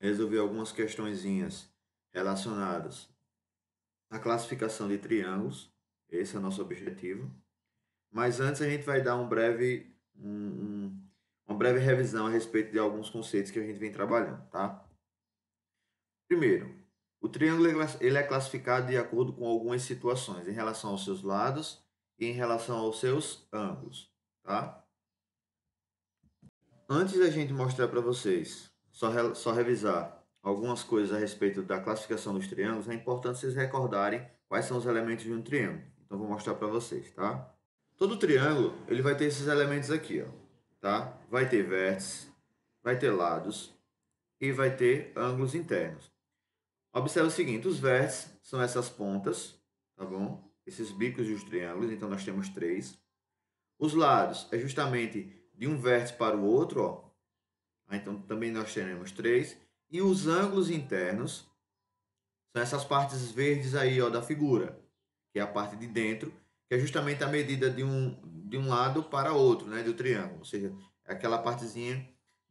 resolver algumas questõezinhas relacionadas à classificação de triângulos. Esse é o nosso objetivo. Mas antes a gente vai dar uma breve revisão a respeito de alguns conceitos que a gente vem trabalhando, tá? Primeiro, o triângulo ele é classificado de acordo com algumas situações, em relação aos seus lados e em relação aos seus ângulos, tá? Antes da gente mostrar para vocês, só revisar algumas coisas a respeito da classificação dos triângulos, é importante vocês recordarem quais são os elementos de um triângulo. Então, vou mostrar para vocês, tá? Todo triângulo, ele vai ter esses elementos aqui, ó, tá? Vai ter vértices, vai ter lados e vai ter ângulos internos. Observe o seguinte, os vértices são essas pontas, tá bom? Esses bicos dos triângulos, então nós temos três. Os lados é justamente de um vértice para o outro, ó. Então também nós teremos três. E os ângulos internos são essas partes verdes aí, ó, da figura, que é a parte de dentro, que é justamente a medida de um lado para outro, né, do triângulo. Ou seja, é aquela partezinha,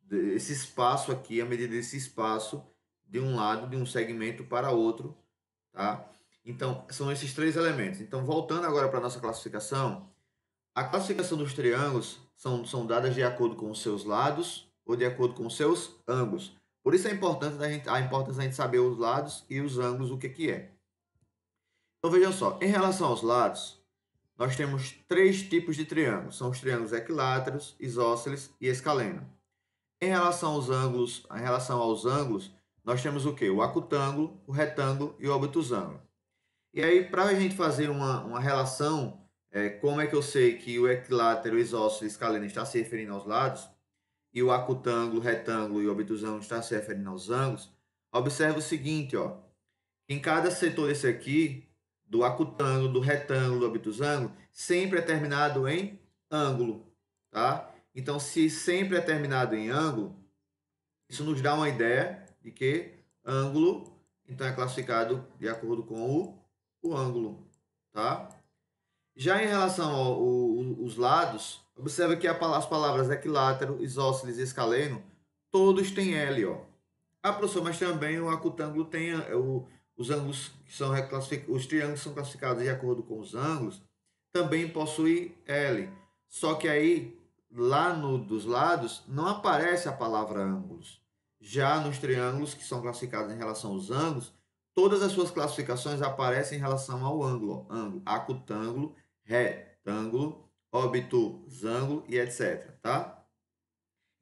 esse espaço aqui, a medida desse espaço de um lado, de um segmento para outro, tá? Então, são esses três elementos. Então, voltando agora para a nossa classificação, a classificação dos triângulos são dadas de acordo com os seus lados ou de acordo com os seus ângulos. Por isso é importante a importância da gente saber os lados e os ângulos, o que é. Então, vejam só, em relação aos lados, nós temos três tipos de triângulos. São os triângulos equiláteros, isósceles e escaleno. Em relação aos ângulos, nós temos o quê? O acutângulo, o retângulo e o obtusângulo. E aí, para a gente fazer uma relação, como é que eu sei que o equilátero, o isósceles e o escaleno está se referindo aos lados, e o acutângulo, o retângulo e o obtusângulo está se referindo aos ângulos, observe o seguinte, ó, em cada setor desse aqui, do acutângulo, do retângulo, do obtusângulo, sempre é terminado em ângulo, tá? Então, se sempre é terminado em ângulo, isso nos dá uma ideia de que ângulo, então, é classificado de acordo com o ângulo, tá? Já em relação aos lados, observa que as palavras equilátero, isósceles e escaleno, todos têm L, ó. Ah, professor, mas também o acutângulo tem os ângulos que são os triângulos são classificados de acordo com os ângulos, também possui L. Só que aí, lá dos lados, não aparece a palavra ângulos. Já nos triângulos que são classificados em relação aos ângulos, todas as suas classificações aparecem em relação ao ângulo. Ângulo, acutângulo, retângulo, obtusângulo e etc. Tá?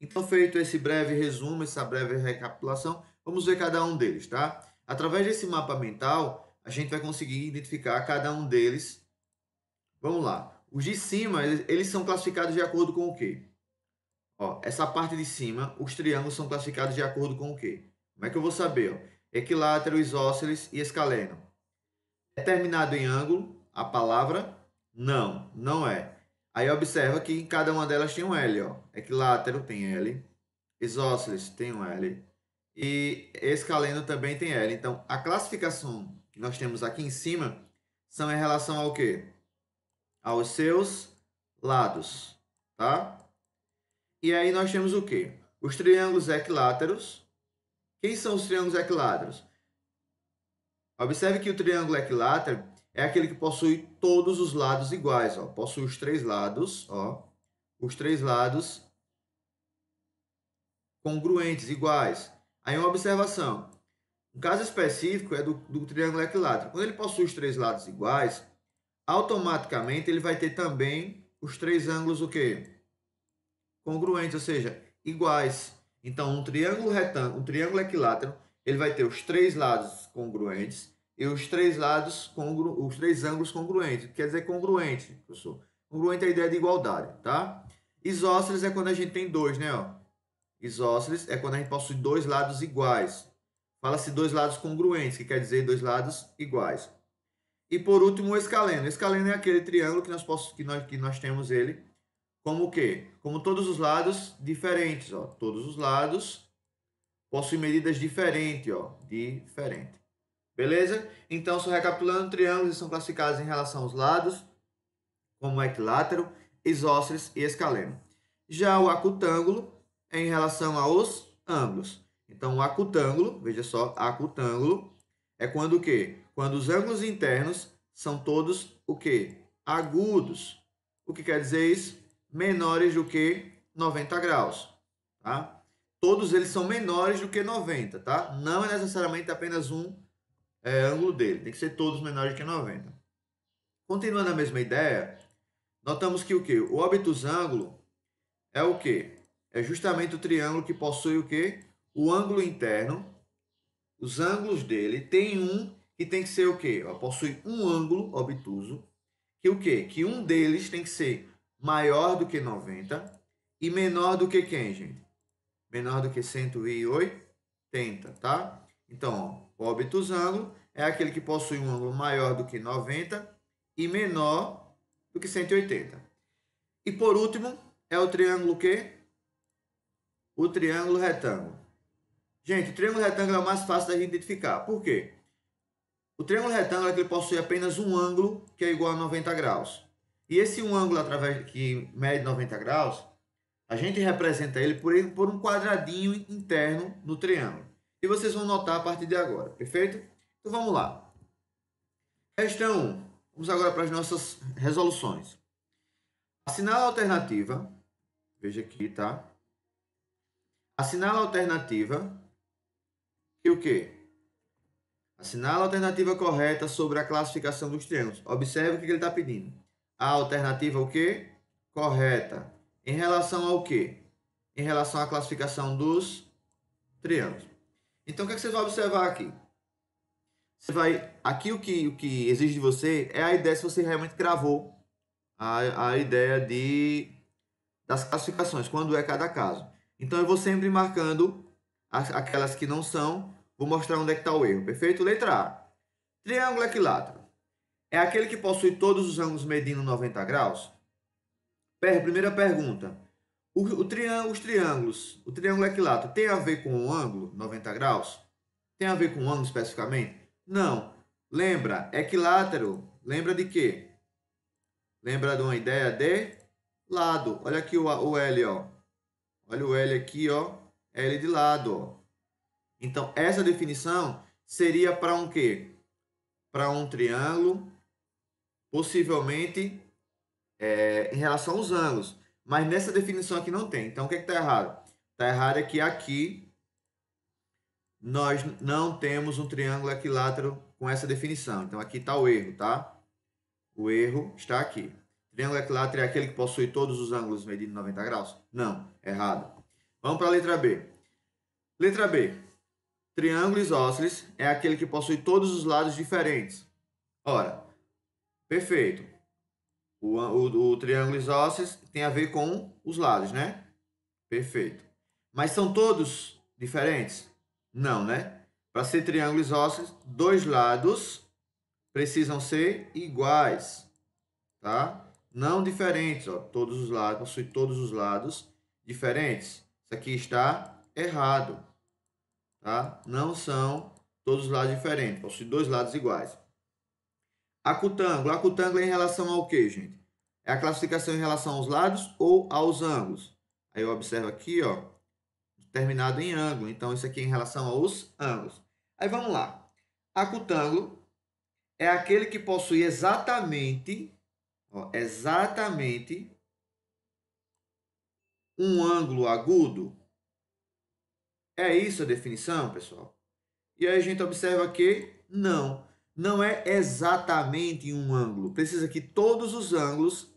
Então, feito esse breve resumo, essa breve recapitulação, vamos ver cada um deles, tá? Através desse mapa mental, a gente vai conseguir identificar cada um deles. Vamos lá. Os de cima, eles são classificados de acordo com o quê? Ó, essa parte de cima, os triângulos são classificados de acordo com o quê? Como é que eu vou saber? Ó? Equilátero, isósceles e escaleno. É terminado em ângulo a palavra? Não, não é. Aí observa que em cada uma delas tem um L, ó. Equilátero tem L, isósceles tem um L e escaleno também tem L. Então, a classificação que nós temos aqui em cima são em relação ao quê? Aos seus lados, tá? E aí nós temos o quê? Os triângulos equiláteros. Quem são os triângulos equiláteros? Observe que o triângulo equilátero é aquele que possui todos os lados iguais, ó. Possui os três lados, ó. Os três lados congruentes, iguais. Aí uma observação. Um caso específico é do triângulo equilátero. Quando ele possui os três lados iguais, automaticamente ele vai ter também os três ângulos o quê? Congruentes, ou seja, iguais. Então, um triângulo retângulo, um triângulo equilátero, ele vai ter os três lados congruentes e os três lados os três ângulos congruentes. Quer dizer congruente, professor. Congruente é a ideia de igualdade, tá? Isósceles é quando a gente tem dois, né, ó? Isósceles é quando a gente possui dois lados iguais. Fala-se dois lados congruentes, que quer dizer dois lados iguais. E por último, o escaleno. O escaleno é aquele triângulo que nós temos ele como o quê? Como todos os lados diferentes, ó. Todos os lados possuem medidas diferentes, ó. Diferente. Beleza? Então, só recapitulando, triângulos são classificados em relação aos lados, como equilátero, isósceles e escaleno. Já o acutângulo é em relação aos ângulos. Então, o acutângulo, veja só, acutângulo é quando o quê? Quando os ângulos internos são todos o quê? Agudos. O que quer dizer isso? Menores do que 90 graus, tá? Todos eles são menores do que 90, tá? Não é necessariamente apenas um ângulo dele, tem que ser todos menores do que 90. Continuando a mesma ideia, notamos que o quê? O obtusângulo é o quê? É justamente o triângulo que possui o quê? O ângulo interno, os ângulos dele, tem um que tem que ser o quê? Possui um ângulo obtuso, que o quê? Que um deles tem que ser maior do que 90 e menor do que quem, gente? Menor do que 180, tá? Então, ó, o obtusângulo é aquele que possui um ângulo maior do que 90 e menor do que 180. E por último, é o triângulo quê? O triângulo retângulo. Gente, o triângulo retângulo é o mais fácil da gente identificar. Por quê? O triângulo retângulo é que ele possui apenas um ângulo que é igual a 90 graus. E esse um ângulo através que mede 90 graus, a gente representa ele por um quadradinho interno no triângulo. E vocês vão notar a partir de agora, perfeito? Então vamos lá. Questão 1. Vamos agora para as nossas resoluções. Assinala a alternativa. Veja aqui, tá? Assinala a alternativa e o quê? Assinala a alternativa correta sobre a classificação dos triângulos. Observe o que ele está pedindo. A alternativa o quê? Correta. Em relação ao quê? Em relação à classificação dos triângulos. Então, o que vocês vão observar aqui? Você vai, aqui o que exige de você é a ideia se você realmente gravou a ideia das classificações, quando é cada caso. Então, eu vou sempre marcando aquelas que não são. Vou mostrar onde é que está o erro, perfeito? Letra A. Triângulo equilátero. É aquele que possui todos os ângulos medindo 90 graus? Primeira pergunta. Os triângulos, o triângulo equilátero tem a ver com o ângulo 90 graus? Tem a ver com o ângulo especificamente? Não. Lembra, equilátero, lembra de quê? Lembra de uma ideia de lado. Olha aqui o L, ó. Olha o L aqui, ó. L de lado, ó. Então, essa definição seria para um quê? Para um triângulo, possivelmente em relação aos ângulos. Mas nessa definição aqui não tem. Então, o que está errado? Está errado é que aqui nós não temos um triângulo equilátero com essa definição. Então, aqui está o erro, tá? O erro está aqui. Triângulo equilátero é aquele que possui todos os ângulos medindo 90 graus? Não, errado. Vamos para a letra B. Letra B. Triângulo isósceles é aquele que possui todos os lados diferentes. Ora, perfeito. O triângulo isósceles tem a ver com os lados, né? Perfeito. Mas são todos diferentes? Não, né? Para ser triângulo isósceles, dois lados precisam ser iguais, tá? Não diferentes, ó. Todos os lados, possui todos os lados diferentes. Isso aqui está errado, tá? Não são todos os lados diferentes, possui dois lados iguais. Acutângulo. Acutângulo é em relação ao quê, gente? É a classificação em relação aos lados ou aos ângulos? Aí eu observo aqui, ó, terminado em ângulo. Então, isso aqui é em relação aos ângulos. Aí vamos lá. Acutângulo é aquele que possui exatamente, ó, exatamente um ângulo agudo. É isso a definição, pessoal? E aí a gente observa que não é exatamente um ângulo. Precisa que todos os ângulos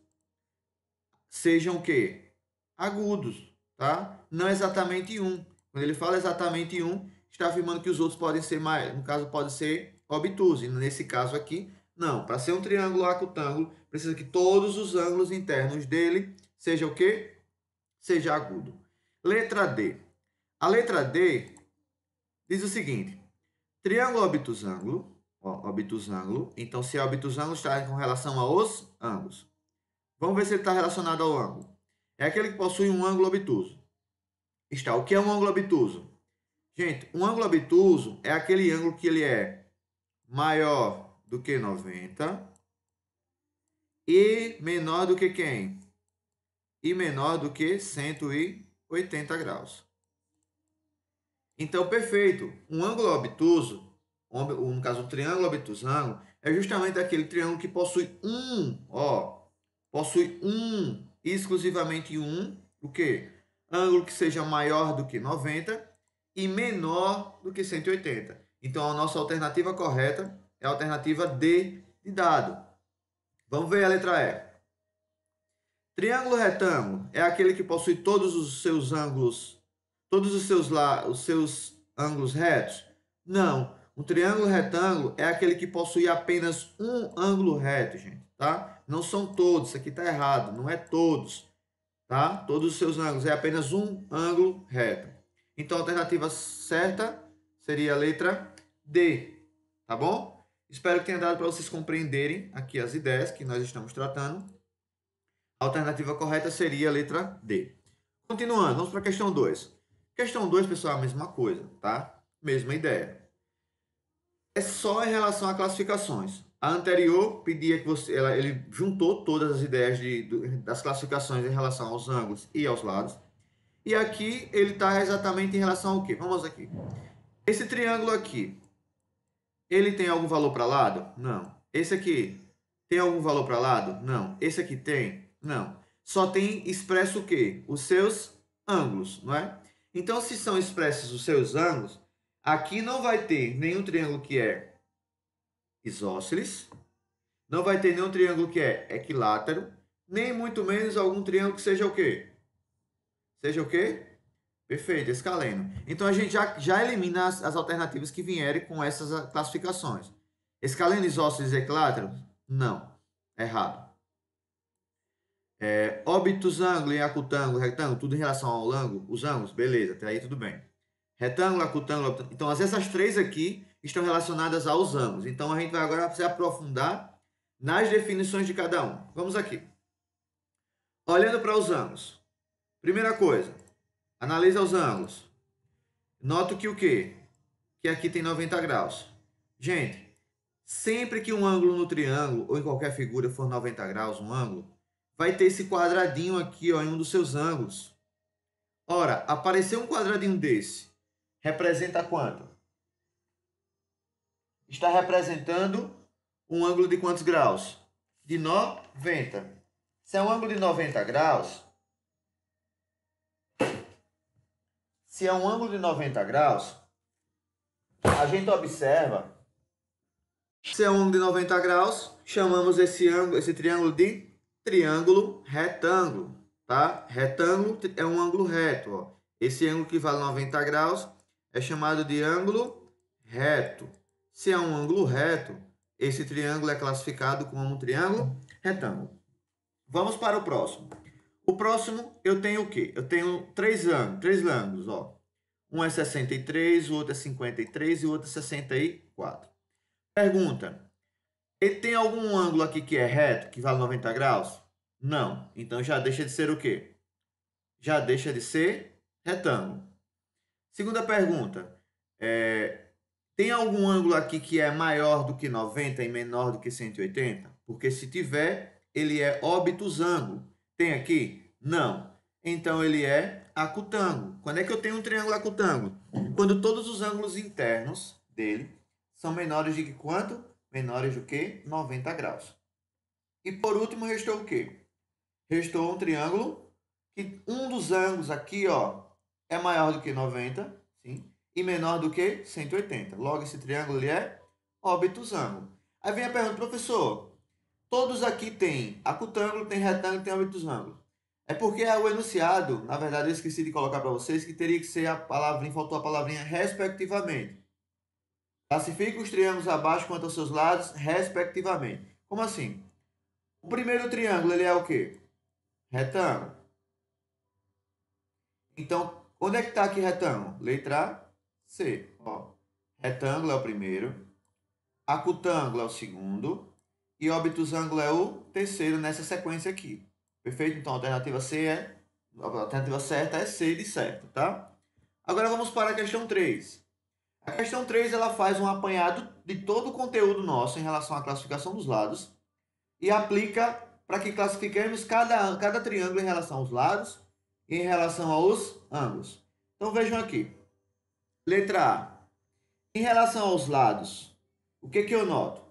sejam o quê? Agudos, tá? Não exatamente um. Quando ele fala exatamente um, está afirmando que os outros podem ser mais, no caso pode ser obtuso. E nesse caso aqui, não. Para ser um triângulo acutângulo, precisa que todos os ângulos internos dele sejam o quê? Seja agudo. Letra D. A letra D diz o seguinte: triângulo obtusângulo, ó, obtusângulo. Então, se é obtusângulo, está com relação aos ângulos. Vamos ver se ele está relacionado ao ângulo. É aquele que possui um ângulo obtuso. Está. O que é um ângulo obtuso? Gente, um ângulo obtuso é aquele ângulo que ele é maior do que 90 e menor do que quem? E menor do que 180 graus. Então, perfeito. Um ângulo obtuso, no caso, um triângulo obtusângulo, é justamente aquele triângulo que possui exclusivamente o quê? Ângulo que seja maior do que 90 e menor do que 180. Então, a nossa alternativa correta é a alternativa D de dado. Vamos ver a letra E. Triângulo retângulo é aquele que possui todos os seus ângulos, os seus ângulos retos? Não. Um triângulo retângulo é aquele que possui apenas um ângulo reto, gente, tá? Não são todos, isso aqui tá errado, não é todos, tá? Todos os seus ângulos, é apenas um ângulo reto. Então, a alternativa certa seria a letra D, tá bom? Espero que tenha dado para vocês compreenderem aqui as ideias que nós estamos tratando. A alternativa correta seria a letra D. Continuando, vamos para a questão 2. Questão 2, pessoal, é a mesma coisa, tá? Mesma ideia. É só em relação a classificações. A anterior pedia que ele juntou todas as ideias das classificações em relação aos ângulos e aos lados. E aqui ele está exatamente em relação ao quê? Vamos aqui. Esse triângulo aqui, ele tem algum valor para lado? Não. Esse aqui tem algum valor para lado? Não. Esse aqui tem? Não. Só tem expresso o quê? Os seus ângulos, não é? Então, se são expressos os seus ângulos, aqui não vai ter nenhum triângulo que é isósceles, não vai ter nenhum triângulo que é equilátero, nem muito menos algum triângulo que seja o quê? Seja o quê? Perfeito, escaleno. Então, a gente já elimina as alternativas que vierem com essas classificações. Escaleno, isósceles, equilátero? Não. Errado. Obtusângulo e acutângulo, retângulo, tudo em relação ao ângulo, os ângulos, beleza, até aí tudo bem. Retângulo, acutângulo, então essas três aqui estão relacionadas aos ângulos. Então a gente vai agora se aprofundar nas definições de cada um. Vamos aqui. Olhando para os ângulos. Primeira coisa, analisa os ângulos. Noto que o quê? Que aqui tem 90 graus. Gente, sempre que um ângulo no triângulo ou em qualquer figura for 90 graus, um ângulo, vai ter esse quadradinho aqui, ó, em um dos seus ângulos. Ora, apareceu um quadradinho desse, representa quanto? Está representando um ângulo de quantos graus? De 90. Se é um ângulo de 90 graus, a gente observa, se é um ângulo de 90 graus, chamamos esse triângulo de triângulo retângulo, tá? Retângulo é um ângulo reto, ó. Esse ângulo que vale 90 graus é chamado de ângulo reto. Se é um ângulo reto, esse triângulo é classificado como um triângulo retângulo. Vamos para o próximo. O próximo eu tenho o quê? Eu tenho três ângulos, ó. Um é 63, o outro é 53 e o outro é 64. Pergunta: ele tem algum ângulo aqui que é reto, que vale 90 graus? Não. Então já deixa de ser o quê? Já deixa de ser retângulo. Segunda pergunta. Tem algum ângulo aqui que é maior do que 90 e menor do que 180? Porque se tiver, ele é obtusângulo. Tem aqui? Não. Então ele é acutângulo. Quando é que eu tenho um triângulo acutângulo? Quando todos os ângulos internos dele são menores de que quanto? Menores do que 90 graus. E por último, restou o quê? Restou um triângulo que um dos ângulos aqui, ó, é maior do que 90, sim, e menor do que 180. Logo, esse triângulo ele é obtusângulo. Aí vem a pergunta, professor, todos aqui têm acutângulo, tem retângulo, tem obtusângulo. É porque o enunciado, na verdade, eu esqueci de colocar para vocês que teria que ser a palavrinha, faltou a palavrinha respectivamente. Classifique os triângulos abaixo quanto aos seus lados, respectivamente. Como assim? O primeiro triângulo, ele é o quê? Retângulo. Então, onde é que está aqui retângulo? Letra C. Ó. Retângulo é o primeiro. Acutângulo é o segundo. E obtusângulo é o terceiro nessa sequência aqui. Perfeito? Então, a alternativa certa é C de certo, tá? Agora vamos para a questão 3. A questão 3 ela faz um apanhado de todo o conteúdo nosso em relação à classificação dos lados e aplica para que classifiquemos cada triângulo em relação aos lados e em relação aos ângulos. Então vejam aqui. Letra A. Em relação aos lados, o que eu noto?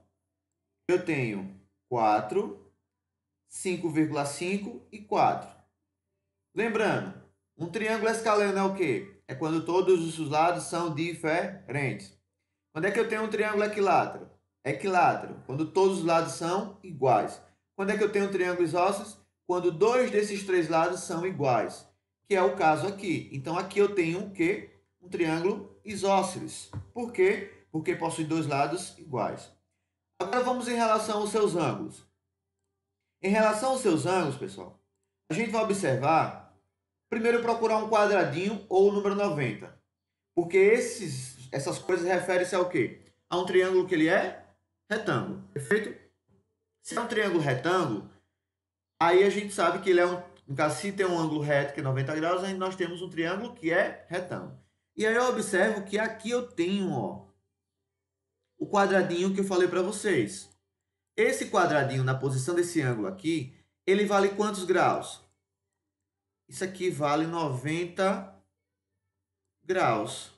Eu tenho 4, 5,5 e 4. Lembrando, um triângulo escaleno é o quê? É quando todos os lados são diferentes. Quando é que eu tenho um triângulo equilátero? Equilátero, quando todos os lados são iguais. Quando é que eu tenho um triângulo isósceles? Quando dois desses três lados são iguais, que é o caso aqui. Então aqui eu tenho o quê? Um triângulo isósceles. Por quê? Porque possui dois lados iguais. Agora vamos em relação aos seus ângulos. Em relação aos seus ângulos, pessoal, a gente vai observar, primeiro procurar um quadradinho ou o número 90. Porque essas coisas referem-se ao quê? A um triângulo que ele é retângulo. Perfeito? Se é um triângulo retângulo, aí a gente sabe que ele é no caso, se tem um ângulo reto que é 90 graus, aí nós temos um triângulo que é retângulo. E aí eu observo que aqui eu tenho, ó, o quadradinho que eu falei para vocês. Esse quadradinho na posição desse ângulo aqui, ele vale quantos graus? Isso aqui vale 90 graus.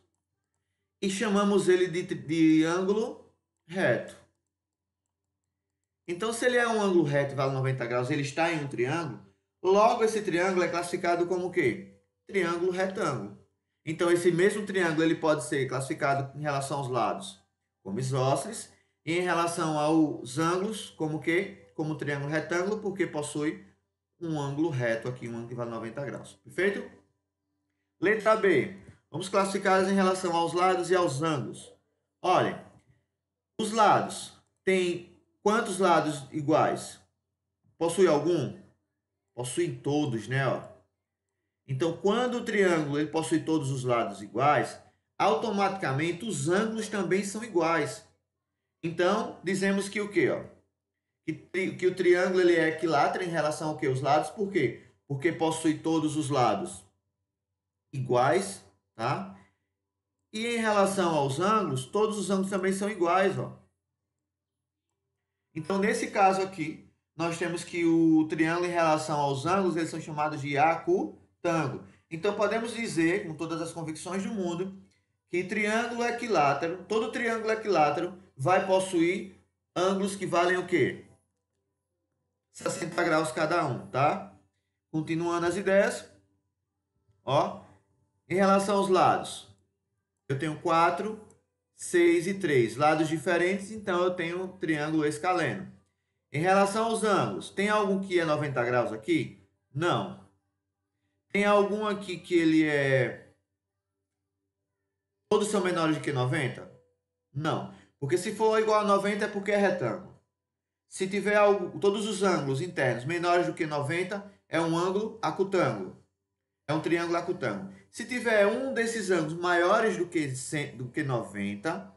E chamamos ele de ângulo reto. Então, se ele é um ângulo reto e vale 90 graus, ele está em um triângulo, logo esse triângulo é classificado como o quê? Triângulo retângulo. Então, esse mesmo triângulo ele pode ser classificado em relação aos lados como isósceles e em relação aos ângulos como o quê? Como triângulo retângulo, porque possui um ângulo reto aqui, um ângulo que vale 90 graus. Perfeito? Letra B. Vamos classificá-las em relação aos lados e aos ângulos. Olhem, os lados têm quantos lados iguais? Possui algum? Possui todos, né? Ó. Então, quando o triângulo ele possui todos os lados iguais, automaticamente os ângulos também são iguais. Então, dizemos que o quê? Ó? Que o triângulo ele é equilátero em relação ao quê? Os lados. Por quê? Porque possui todos os lados iguais, tá? E em relação aos ângulos, todos os ângulos também são iguais, ó. Então, nesse caso aqui, nós temos que o triângulo em relação aos ângulos, eles são chamados de acutângulo. Então, podemos dizer, com todas as convicções do mundo, que triângulo equilátero, todo triângulo equilátero vai possuir ângulos que valem o quê? 60 graus cada um, tá? Continuando as ideias, ó. Em relação aos lados, eu tenho 4, 6 e 3 lados diferentes, então eu tenho um triângulo escaleno. Em relação aos ângulos, tem algum que é 90 graus aqui? Não. Tem algum aqui que ele é... Todos são menores do que 90? Não. Porque se for igual a 90 é porque é retângulo. Se tiver todos os ângulos internos menores do que 90, é um ângulo acutângulo. É um triângulo acutângulo. Se tiver um desses ângulos maiores do que 90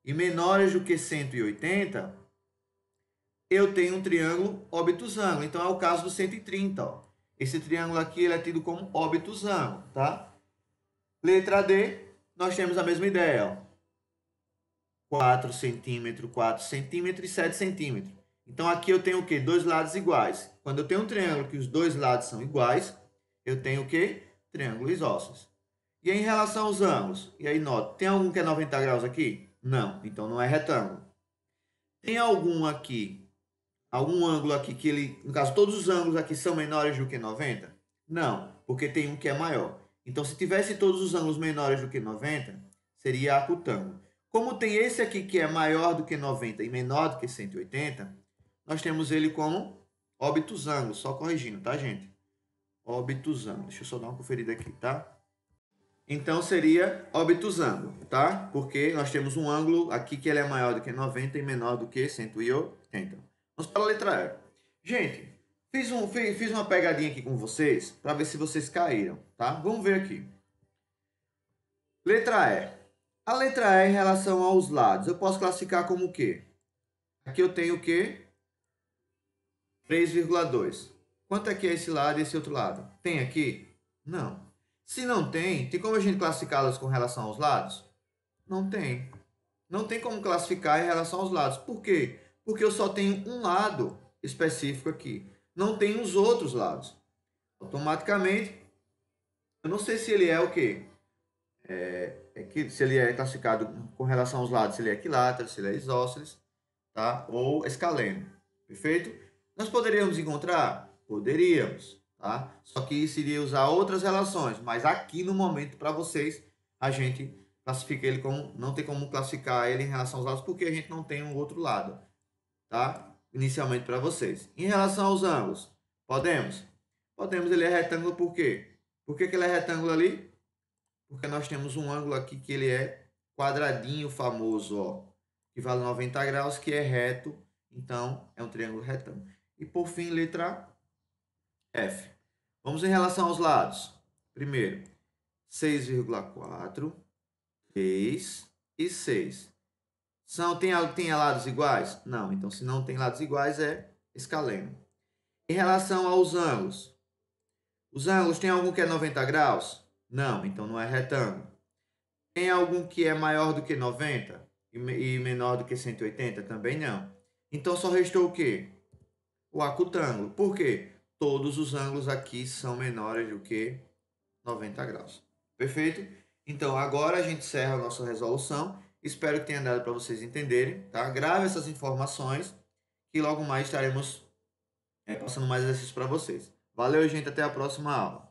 e menores do que 180, eu tenho um triângulo obtusângulo. Então, é o caso do 130. Ó. Esse triângulo aqui ele é tido como obtusângulo. Tá? Letra D, nós temos a mesma ideia. Ó. 4 centímetros, 4 centímetros e 7 centímetros. Então, aqui eu tenho o quê? Dois lados iguais. Quando eu tenho um triângulo que os dois lados são iguais, eu tenho o quê? Triângulo isósceles. E em relação aos ângulos? E aí, nota, tem algum que é 90 graus aqui? Não, então não é retângulo. Tem algum aqui, algum ângulo aqui que ele, no caso, todos os ângulos aqui são menores do que 90? Não, porque tem um que é maior. Então, se tivesse todos os ângulos menores do que 90, seria acutângulo. Como tem esse aqui que é maior do que 90 e menor do que 180, nós temos ele como obtusângulo, só corrigindo, tá, gente? Obtusângulo. Deixa eu só dar uma conferida aqui, tá? Então, seria obtusângulo, tá? Porque nós temos um ângulo aqui que ele é maior do que 90 e menor do que 180. Vamos para a letra E. Gente, fiz uma pegadinha aqui com vocês para ver se vocês caíram, tá? Vamos ver aqui. Letra E. A letra E em relação aos lados, eu posso classificar como o quê? Aqui eu tenho o quê? 3,2. Quanto é que é esse lado e esse outro lado? Tem aqui? Não. Se não tem, tem como a gente classificá-las com relação aos lados? Não tem. Não tem como classificar em relação aos lados. Por quê? Porque eu só tenho um lado específico aqui. Não tenho os outros lados. Automaticamente, eu não sei se ele é o quê? se ele é classificado com relação aos lados, se ele é equilátero, se ele é isósceles, tá? Ou escaleno, perfeito? Nós poderíamos encontrar? Poderíamos, tá? Só que isso iria usar outras relações, mas aqui no momento, para vocês, a gente classifica ele como, não tem como classificar ele em relação aos lados, porque a gente não tem um outro lado, tá? Inicialmente para vocês. Em relação aos ângulos, podemos? Podemos, ele é retângulo por quê? Por que ele é retângulo ali? Porque nós temos um ângulo aqui que ele é quadradinho famoso, ó, que vale 90 graus, que é reto, então é um triângulo retângulo. E por fim, letra F. Vamos em relação aos lados. Primeiro, 6,4, 3 e 6. Tem lados iguais? Não, então se não tem lados iguais é escaleno. Em relação aos ângulos, os ângulos tem algum que é 90 graus? Não, então não é retângulo. Tem algum que é maior do que 90 e menor do que 180? Também não. Então só restou o quê? O acutângulo. Por quê? Todos os ângulos aqui são menores do que 90 graus. Perfeito? Então agora a gente encerra a nossa resolução. Espero que tenha dado para vocês entenderem, tá? Grave essas informações que logo mais estaremos passando mais exercícios para vocês. Valeu, gente. Até a próxima aula.